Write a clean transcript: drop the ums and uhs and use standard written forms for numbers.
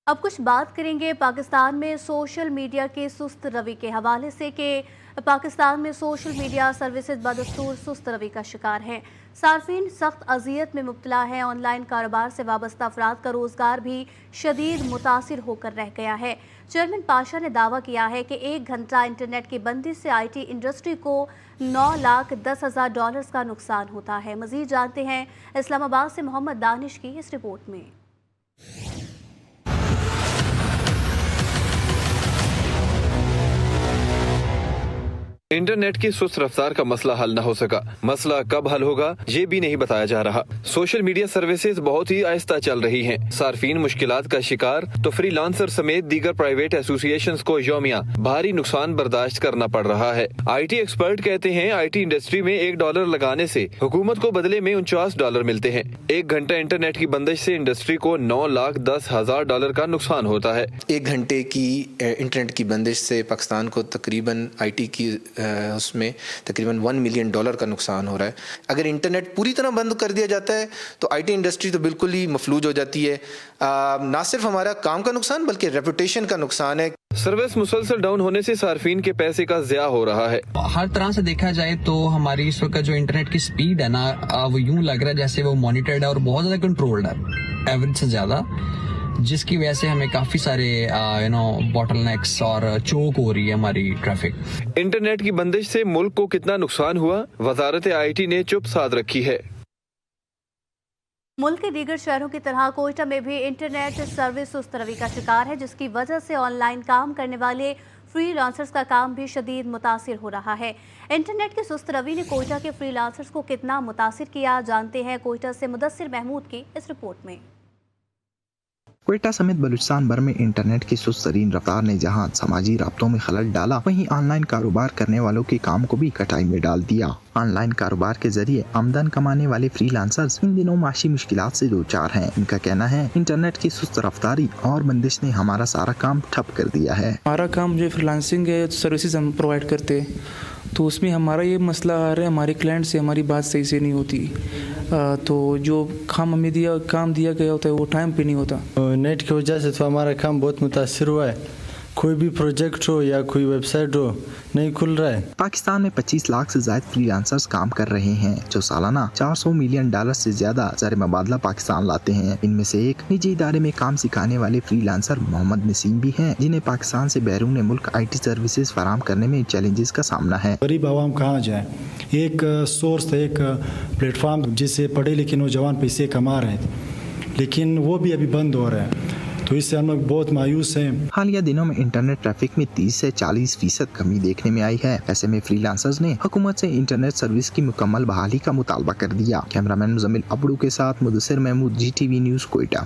اب کچھ بات کریں گے پاکستان میں سوشل میڈیا کے سست روی کے حوالے سے کہ پاکستان میں سوشل میڈیا سروسز بدستور سست روی کا شکار ہیں۔ صارفین سخت اذیت میں مبتلا ہیں۔ آن لائن کاروبار سے وابستہ افراد کا روزگار بھی شدید متاثر ہو کر رہ گیا ہے۔ چیئرمین پاشا نے دعویٰ کیا ہے کہ 1 گھنٹہ انٹرنیٹ کی بندش سے آئی ٹی انڈسٹری کو $9,10,000 کا نقصان ہوتا ہے۔ مزید جانتے ہیں اسلام آباد سے محمد دانش کی اس رپورٹ میں۔ انٹرنیٹ کی سست رفتار کا مسئلہ حل نہ ہو سکا۔ مسئلہ کب حل ہوگا یہ بھی نہیں بتایا جا رہا۔ سوشل میڈیا سروسز بہت ہی آہستہ چل رہی ہیں۔ صارفین مشکلات کا شکار تو فری لانسر سمیت دیگر پرائیویٹ ایسوسی ایشنز کو یومیہ بھاری نقصان برداشت کرنا پڑ رہا ہے۔ آئی ٹی ایکسپرٹ کہتے ہیں آئی ٹی انڈسٹری میں $1 لگانے سے حکومت کو بدلے میں $49 ملتے ہیں۔ 1 گھنٹہ انٹرنیٹ کی بندش سے انڈسٹری کو $9,10,000 کا نقصان ہوتا ہے۔ 1 گھنٹے کی انٹرنیٹ کی بندش سے پاکستان کو تقریباً آئی ٹی کی اس میں تقریباً $1 ملین کا نقصان ہو رہا ہے۔ اگر انٹرنیٹ پوری طرح بند کر دیا جاتا ہے تو آئی ٹی انڈسٹری تو بالکل ہی مفلوج ہو جاتی ہے۔ نہ صرف ہمارا کام کا نقصان بلکہ ریپوٹیشن کا نقصان ہے۔ سروس مسلسل ڈاؤن ہونے سے صارفین کے پیسے کا ضیاع ہو رہا ہے۔ ہر طرح سے دیکھا جائے تو ہماری اس وقت جو انٹرنیٹ کی سپیڈ ہے نا وہ یوں لگ رہا ہے جیسے وہ مانیٹرڈ ہے اور بہت زیادہ کنٹرولڈ ہے ایوریج سے زیادہ، جس کی وجہ سے ہمیں کافی سارے باٹل نیکس اور چوک ہو رہی ہے ہماری ٹریفک۔ انٹرنیٹ کی بندش سے ملک کو کتنا نقصان ہوا، وزارت آئی ٹی نے چپ سادھ رکھی ہے۔ ملک کے دیگر شہروں کی طرح کوئٹہ میں بھی انٹرنیٹ سروس سست روی کا شکار ہے، جس کی وجہ سے آن لائن کام کرنے والے فری لانسرز کا کام بھی شدید متاثر ہو رہا ہے۔ انٹرنیٹ کی سست روی نے کوئٹہ کے فری لانسرز کو کتنا متاثر کیا، جانتے ہیں کوئٹہ سے مدثر محمود کی اس رپورٹ میں۔ کوئٹہ سمیت بلوچستان بھر میں انٹرنیٹ کی سست ترین رفتار نے جہاں سماجی رابطوں میں خلل ڈالا، وہیں آن لائن کاروبار کرنے والوں کے کام کو بھی کٹائی میں ڈال دیا۔ آن لائن کاروبار کے ذریعے آمدن کمانے والے فری لانسرز ان دنوں معاشی مشکلات سے دوچار ہیں۔ ان کا کہنا ہے انٹرنیٹ کی سست رفتاری اور بندش نے ہمارا سارا کام ٹھپ کر دیا ہے۔ ہمارا کام جو فری لانسنگ ہے سروسز ہم پرووائڈ کرتے ہیں، تو اس میں ہمارا یہ مسئلہ آ رہا ہے ہمارے کلائنٹ سے ہماری بات صحیح سے نہیں ہوتی، تو جو ہمیں کام دیا گیا ہوتا ہے وہ ٹائم پہ نہیں ہوتا۔ نیٹ کی وجہ سے تو ہمارا کام بہت متاثر ہوا ہے۔ کوئی بھی پروجیکٹ ہو یا کوئی ویب سائٹ ہو نہیں کھل رہا ہے۔ پاکستان میں 25 لاکھ سے زائد فری لانسرز کام کر رہے ہیں جو سالانہ $400 ملین سے زیادہ زر مبادلہ پاکستان لاتے ہیں۔ ان میں سے ایک نجی ادارے میں کام سکھانے والے فری لانسر محمد نسیم بھی ہیں، جنہیں پاکستان سے بیرون ملک آئی ٹی سروسز فراہم کرنے میں چیلنجز کا سامنا ہے۔ غریب عوام کہاں جائے؟ ایک سورس تھا، ایک پلیٹ فارم جس سے پڑھے لکھے نوجوان پیسے کما رہے تھے، لیکن وہ بھی ابھی بند ہو رہا ہے، تو اس سے ہم لوگ بہت مایوس ہیں۔ حالیہ دنوں میں انٹرنیٹ ٹریفک میں 30 سے 40% کمی دیکھنے میں آئی ہے۔ ایسے میں فری لانسرز نے حکومت سے انٹرنیٹ سروس کی مکمل بحالی کا مطالبہ کر دیا۔ کیمرہ مین مزمل ابڑو کے ساتھ مدثر محمود، GTV نیوز، کوئٹہ۔